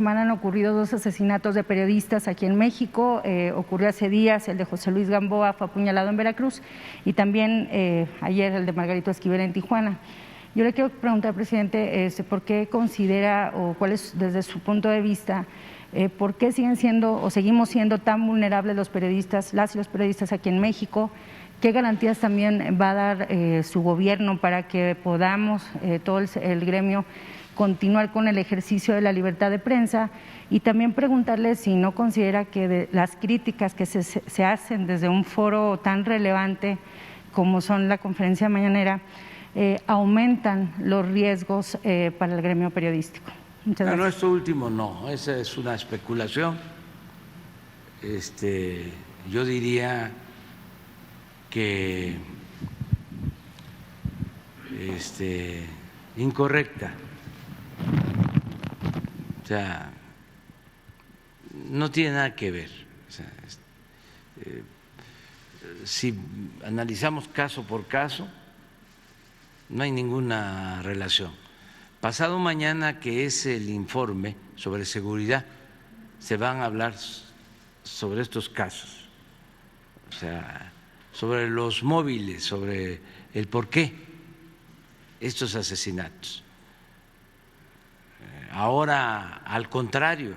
semana han ocurrido 2 asesinatos de periodistas aquí en México. Ocurrió hace días el de José Luis Gamboa, fue apuñalado en Veracruz, y también ayer el de Margarito Esquivel en Tijuana. Yo le quiero preguntar, presidente, ¿por qué considera, o cuál es desde su punto de vista, por qué siguen siendo o seguimos siendo tan vulnerables los periodistas, las y los periodistas aquí en México? ¿Qué garantías también va a dar su gobierno para que podamos, todo el gremio, continuar con el ejercicio de la libertad de prensa? Y también preguntarle si no considera que las críticas que se hacen desde un foro tan relevante como son la conferencia mañanera aumentan los riesgos para el gremio periodístico. Muchas gracias. No, esto último no, esa es una especulación. Yo diría que incorrecta. O sea, no tiene nada que ver. O sea, si analizamos caso por caso, no hay ninguna relación. Pasado mañana, que es el informe sobre seguridad, se van a hablar sobre estos casos, o sea, sobre los móviles, sobre el por qué estos asesinatos. Ahora, al contrario,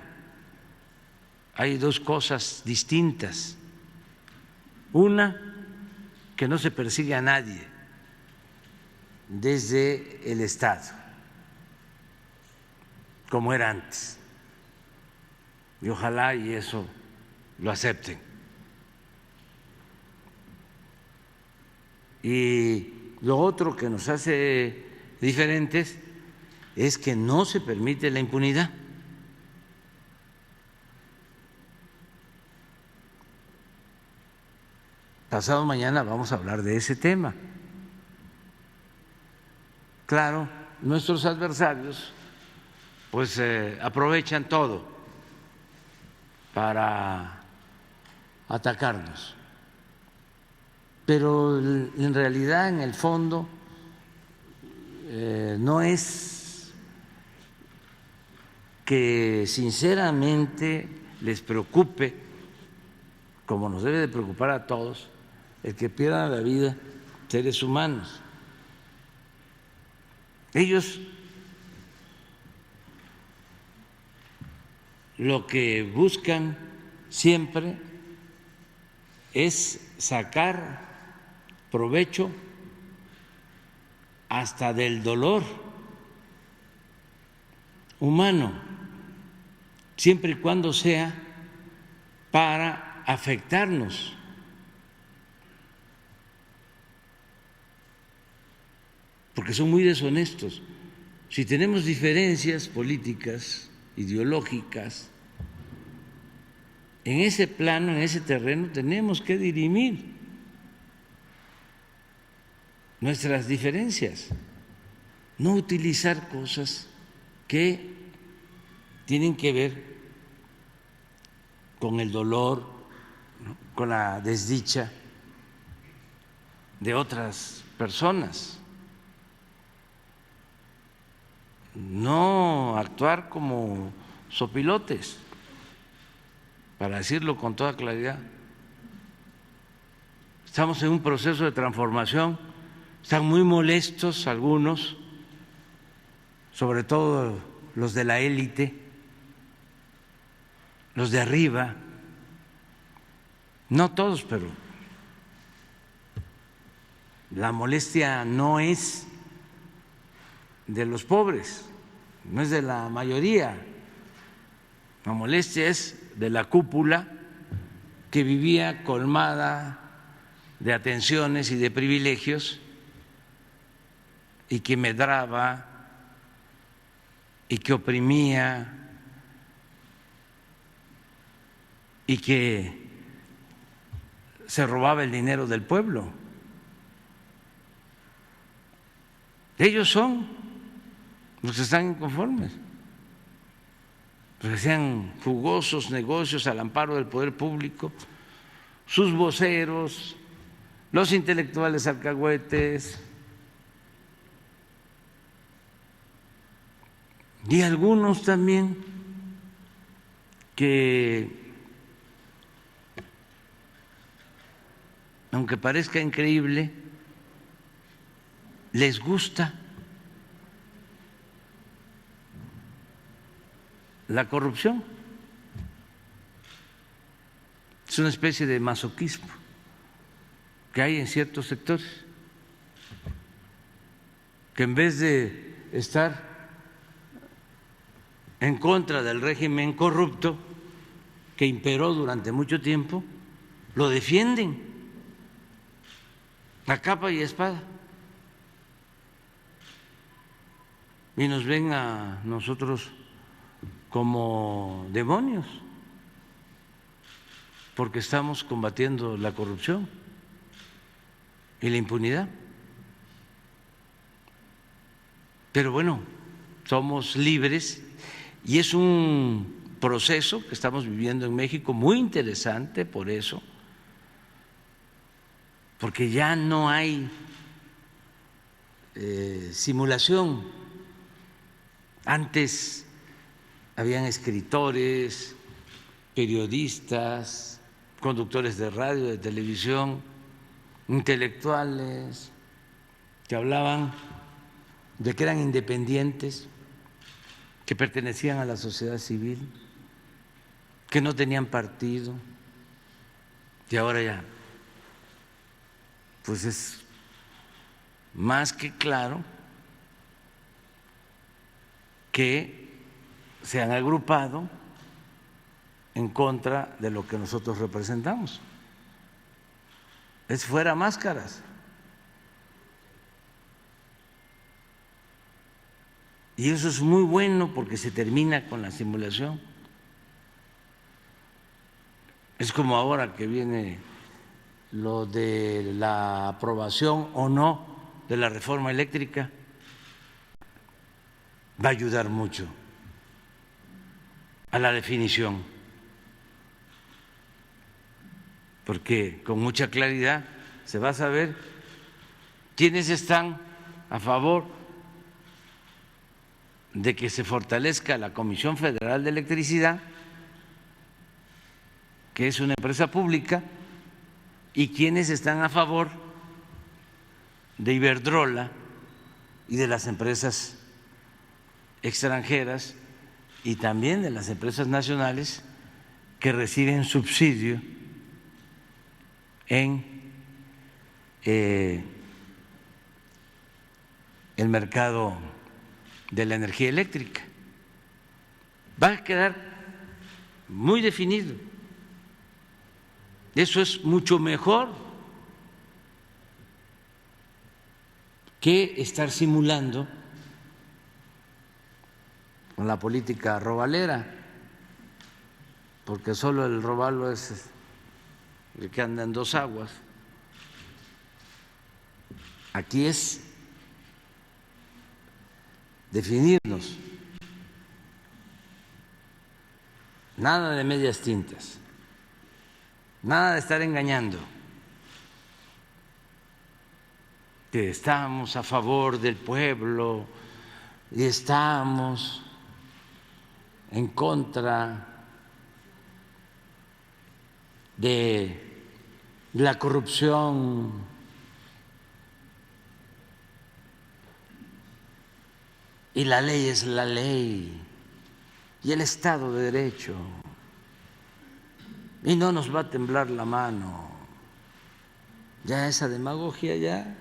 hay 2 cosas distintas. Una, que no se persigue a nadie desde el Estado, como era antes, y ojalá y eso lo acepten. Y lo otro que nos hace diferentes es que no se permite la impunidad. Pasado mañana vamos a hablar de ese tema. Claro, nuestros adversarios pues aprovechan todo para atacarnos, pero en realidad, en el fondo, no es que sinceramente les preocupe, como nos debe de preocupar a todos, el que pierdan la vida seres humanos. Ellos lo que buscan siempre es sacar provecho hasta del dolor humano, siempre y cuando sea para afectarnos. Porque son muy deshonestos. Si tenemos diferencias políticas, ideológicas, en ese plano, en ese terreno, tenemos que dirimir nuestras diferencias, no utilizar cosas que tienen que ver con el dolor, ¿no?, con la desdicha de otras personas. No actuar como sopilotes, para decirlo con toda claridad. Estamos en un proceso de transformación, están muy molestos algunos, sobre todo los de la élite, los de arriba, no todos, pero la molestia no es de los pobres, no es de la mayoría, la molestia es de la cúpula que vivía colmada de atenciones y de privilegios y que medraba y que oprimía y que se robaba el dinero del pueblo. Ellos son los que están inconformes, los que hacían jugosos negocios al amparo del poder público, sus voceros, los intelectuales alcahuetes y algunos también que, aunque parezca increíble, les gusta la corrupción. Es una especie de masoquismo que hay en ciertos sectores, que en vez de estar en contra del régimen corrupto que imperó durante mucho tiempo, lo defienden a capa y espada y nos ven a nosotros como demonios porque estamos combatiendo la corrupción y la impunidad. Pero bueno, somos libres y es un proceso que estamos viviendo en México muy interesante por eso, porque ya no hay simulación. Antes habían escritores, periodistas, conductores de radio, de televisión, intelectuales que hablaban de que eran independientes, que pertenecían a la sociedad civil, que no tenían partido, y ahora ya, pues es más que claro que se han agrupado en contra de lo que nosotros representamos. Es fuera máscaras. Y eso es muy bueno porque se termina con la simulación. Es como ahora que viene lo de la aprobación o no de la reforma eléctrica. Va a ayudar mucho a la definición, porque con mucha claridad se va a saber quiénes están a favor de que se fortalezca la Comisión Federal de Electricidad, que es una empresa pública, y quienes están a favor de Iberdrola y de las empresas extranjeras y también de las empresas nacionales que reciben subsidio en el mercado de la energía eléctrica. Va a quedar muy definido. Eso es mucho mejor que estar simulando con la política robalera, porque solo el robalo es el que anda en dos aguas. Aquí es definirnos, nada de medias tintas, nada de estar engañando, que estamos a favor del pueblo y estamos en contra de la corrupción. Y la ley es la ley y el Estado de Derecho y no nos va a temblar la mano. Ya esa demagogia ya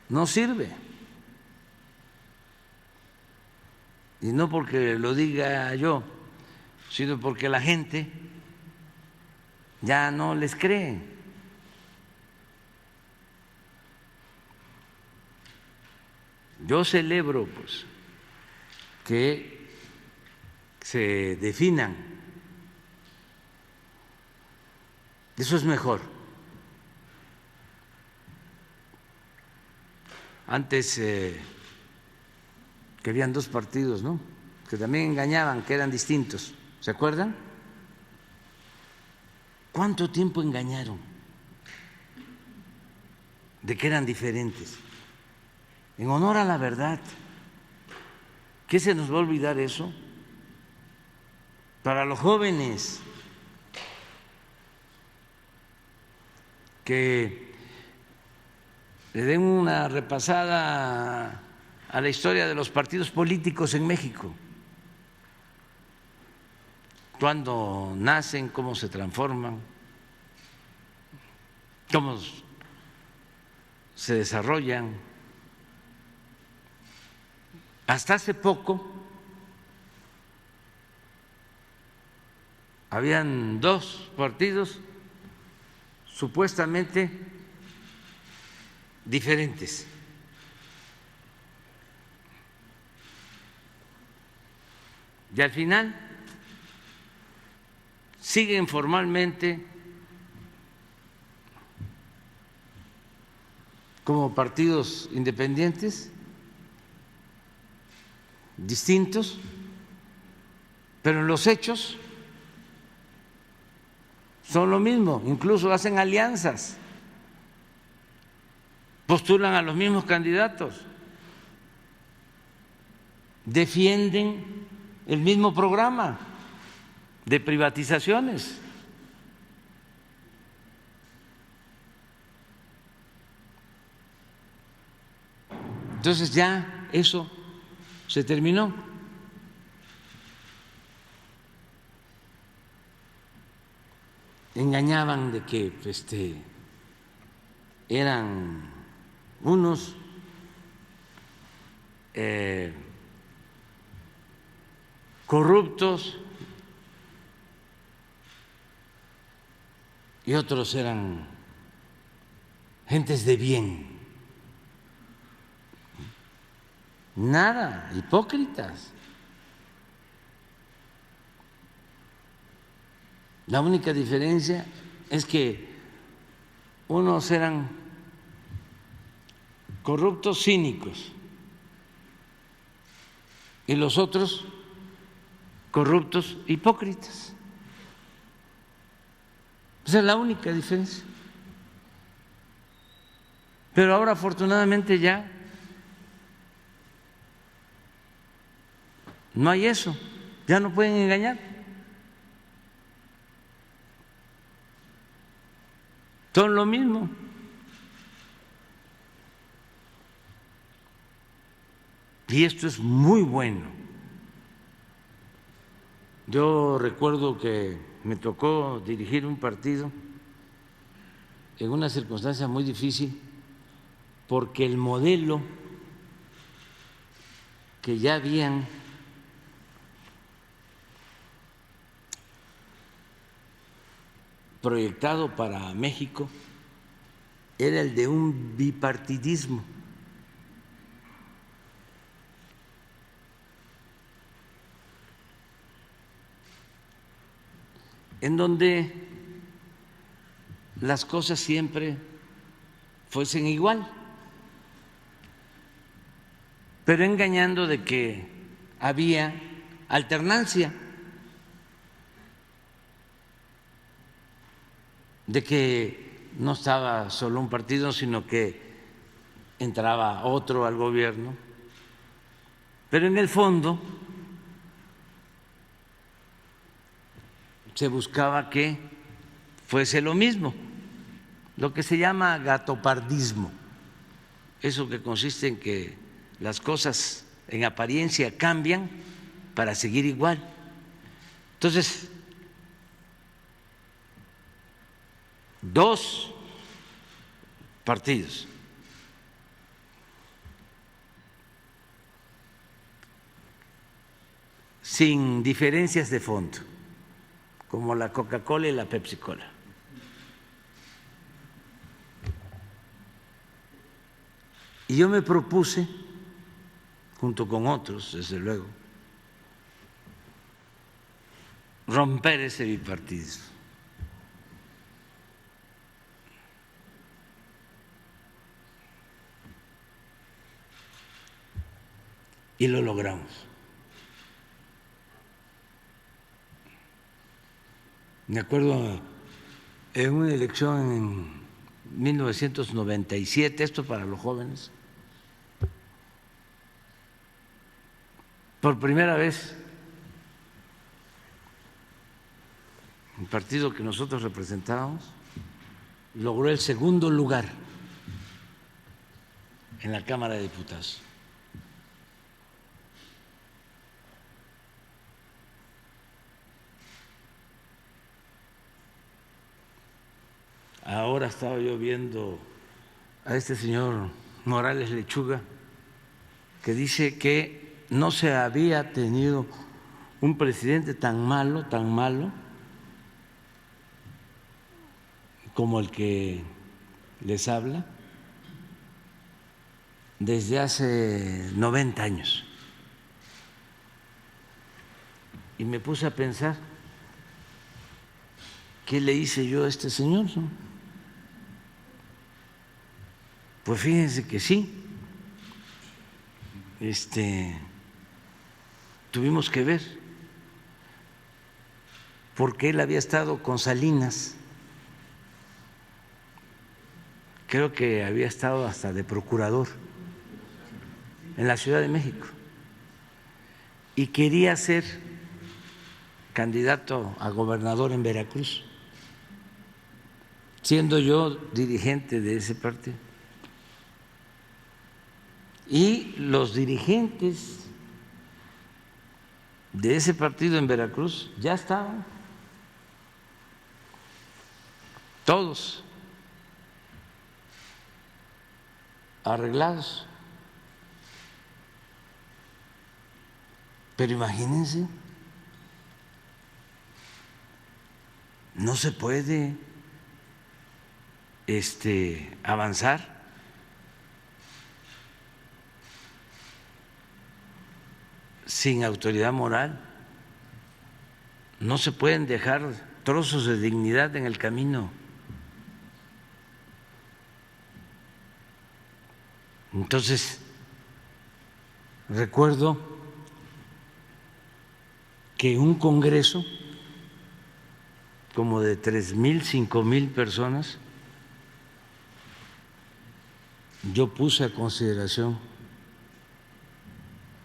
no sirve. Y no porque lo diga yo, sino porque la gente ya no les cree. Yo celebro pues que se definan. Eso es mejor. Antes que habían dos partidos, ¿no?, que también engañaban, que eran distintos. ¿Se acuerdan? ¿Cuánto tiempo engañaron de que eran diferentes? En honor a la verdad. ¿Qué se nos va a olvidar eso? Para los jóvenes que le den una repasada a la historia de los partidos políticos en México, cuándo nacen, cómo se transforman, cómo se desarrollan. Hasta hace poco habían dos partidos supuestamente diferentes. Y al final siguen formalmente como partidos independientes, distintos, pero en los hechos son lo mismo, incluso hacen alianzas, postulan a los mismos candidatos, defienden el mismo programa de privatizaciones. Entonces ya eso se terminó. Engañaban de que eran unos corruptos y otros eran gentes de bien. Nada, hipócritas. La única diferencia es que unos eran corruptos cínicos y los otros corruptos hipócritas. Esa es la única diferencia. Pero ahora afortunadamente ya no hay eso, ya no pueden engañar. Son lo mismo. Y esto es muy bueno. Yo recuerdo que me tocó dirigir un partido en una circunstancia muy difícil porque el modelo que ya habían proyectado para México era el de un bipartidismo. En donde las cosas siempre fuesen igual, pero engañando de que había alternancia, de que no estaba solo un partido, sino que entraba otro al gobierno, pero en el fondo se buscaba que fuese lo mismo, lo que se llama gatopardismo, eso que consiste en que las cosas en apariencia cambian para seguir igual. Entonces, dos partidos sin diferencias de fondo, como la Coca-Cola y la Pepsi-Cola. Y yo me propuse, junto con otros, desde luego, romper ese bipartidismo. Y lo logramos. Me acuerdo en una elección en 1997, esto para los jóvenes, por primera vez el partido que nosotros representábamos logró el segundo lugar en la Cámara de Diputados. Ahora estaba yo viendo a este señor Morales Lechuga, que dice que no se había tenido un presidente tan malo como el que les habla desde hace 90 años. Y me puse a pensar, ¿qué le hice yo a este señor? Pues fíjense que sí, tuvimos que ver, porque él había estado con Salinas, creo que había estado hasta de procurador en la Ciudad de México y quería ser candidato a gobernador en Veracruz, siendo yo dirigente de ese partido. Y los dirigentes de ese partido en Veracruz ya estaban todos arreglados. Pero imagínense, no se puede avanzar sin autoridad moral, no se pueden dejar trozos de dignidad en el camino. Entonces, recuerdo que un congreso como de 3,000, 5,000 personas, yo puse a consideración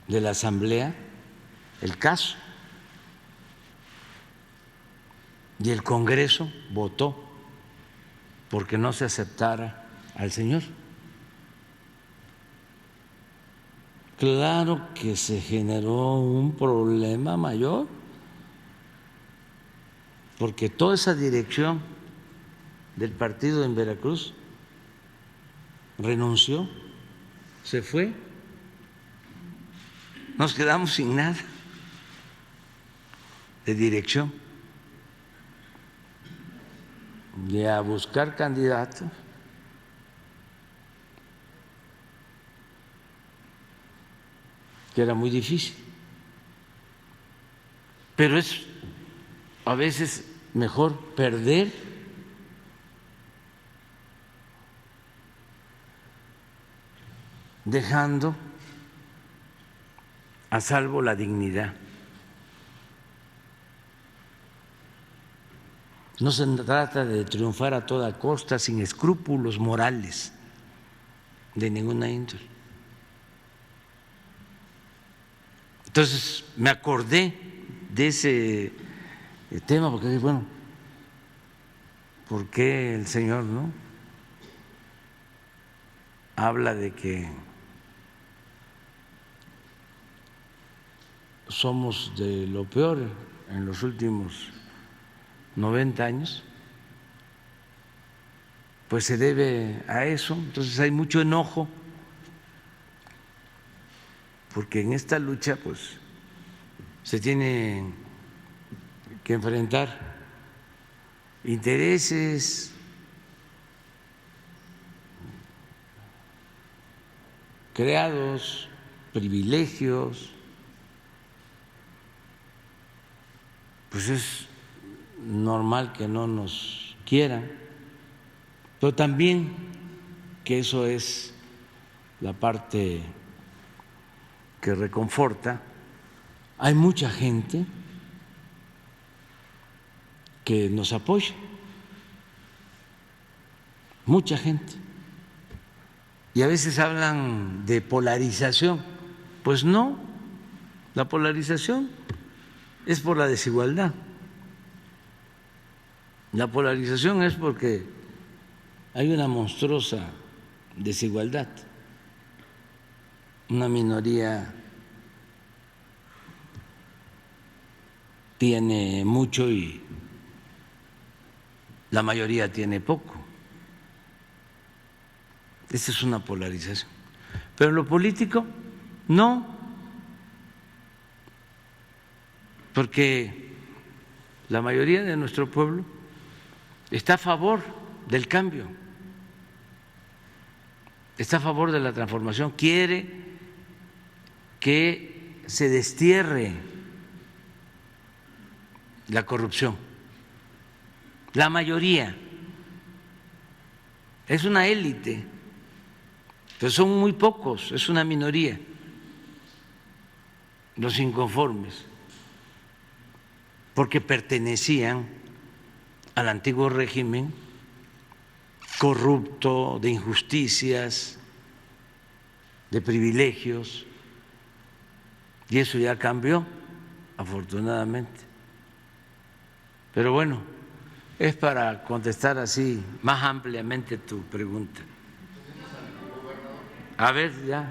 de la Asamblea el caso y el Congreso votó porque no se aceptara al señor. Claro que se generó un problema mayor, porque toda esa dirección del partido en Veracruz renunció, se fue, nos quedamos sin nada de dirección y a buscar candidatos. Que era muy difícil, pero es a veces mejor perder dejando a salvo la dignidad. No se trata de triunfar a toda costa, sin escrúpulos morales de ninguna índole. Entonces me acordé de ese tema porque dije, bueno, ¿por qué el señor no habla de que somos de lo peor en los últimos 90 años? Pues se debe a eso. Entonces hay mucho enojo, porque en esta lucha pues se tienen que enfrentar intereses, creados, privilegios, pues es normal que no nos quieran, pero también que eso es la parte que reconforta. Hay mucha gente que nos apoya, mucha gente. Y a veces hablan de polarización. Pues no, La polarización es por la desigualdad. La polarización es porque hay una monstruosa desigualdad. Una minoría tiene mucho y la mayoría tiene poco. Esa es una polarización. Pero en lo político, no, porque la mayoría de nuestro pueblo está a favor del cambio, está a favor de la transformación, quiere que se destierre la corrupción. La mayoría es una élite, pero son muy pocos, es una minoría, los inconformes, porque pertenecían al antiguo régimen corrupto, de injusticias, de privilegios, y eso ya cambió, afortunadamente. Pero bueno, es para contestar así más ampliamente tu pregunta. A ver, ya.